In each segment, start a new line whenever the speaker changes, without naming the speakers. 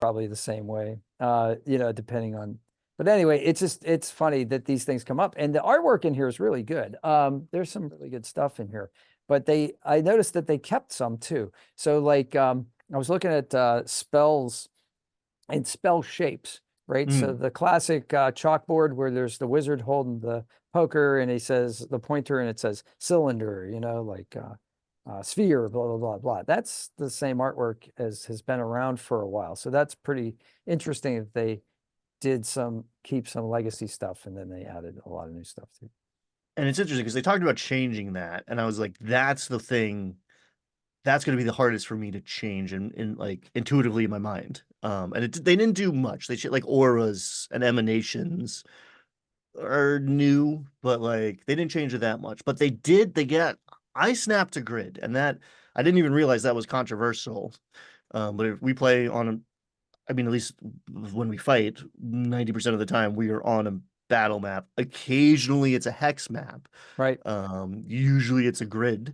probably the same way, depending on, but anyway, it's funny that these things come up, and the artwork in here is really good. There's some really good stuff in here, but I noticed that they kept some too. So like, I was looking at spells and spell shapes, right? So the classic chalkboard where there's the wizard holding the poker and he says the pointer and it says cylinder, like sphere, blah, blah, blah, blah. That's the same artwork as has been around for a while. So that's pretty interesting that they did keep some legacy stuff and then they added a lot of new stuff too.
And it's interesting because they talked about changing that, and I was like, that's the thing that's going to be the hardest for me to change in like intuitively in my mind. They didn't do much. They like auras and emanations are new, but like they didn't change it that much. But they get I snap to grid, and that I didn't even realize that was controversial. But if we play on I mean, at least when we fight, 90% of the time we are on a battle map. Occasionally it's a hex map.
Right.
Usually it's a grid.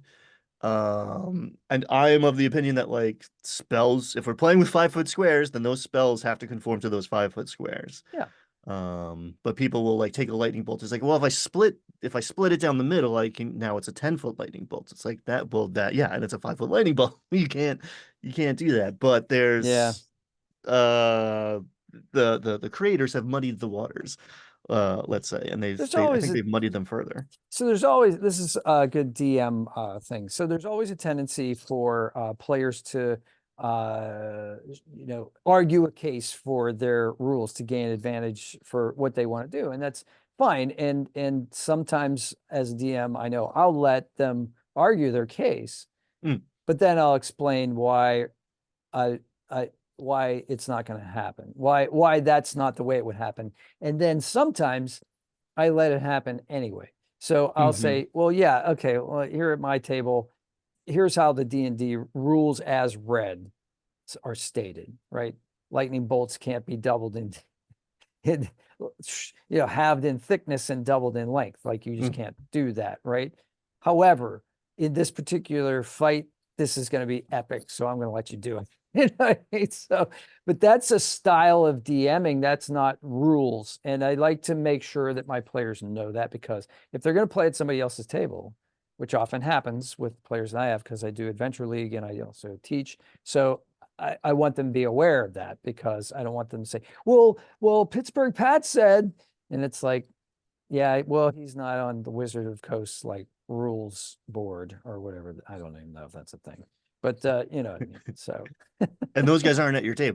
And I am of the opinion that like spells, if we're playing with 5 foot squares, then those spells have to conform to those 5 foot squares.
Yeah.
But people will like take a lightning bolt. It's like, well, if I split it down the middle, I can now it's a 10-foot lightning bolt. It's like that, well, yeah, and it's a 5 foot lightning bolt. You can't do that. But
Yeah.
there's uh the creators have muddied the waters, let's say, and
There's
I
always
think they've muddied them further.
So this is a good DM thing. So there's always a tendency for players to argue a case for their rules to gain advantage for what they want to do, and that's fine. And sometimes as a DM, I know I'll let them argue their case, but then I'll explain why I why it's not going to happen, why that's not the way it would happen, and then sometimes I let it happen anyway. So I'll say, well, yeah, okay, well, here at my table, here's how the D&D rules as read are stated, right? Lightning bolts can't be doubled in halved in thickness and doubled in length. Like you just can't do that, right? However, in this particular fight, this is going to be epic, so I'm going to let you do it. So, but that's a style of DMing. That's not rules. And I like to make sure that my players know that, because if they're going to play at somebody else's table, which often happens with players that I have, because I do Adventure League and I also teach. So I want them to be aware of that, because I don't want them to say, well, Pittsburgh Pat said, and it's like, yeah, well, he's not on the Wizard of Coast like rules board or whatever. I don't even know if that's a thing. But you know what I mean. So
And those guys aren't at your table.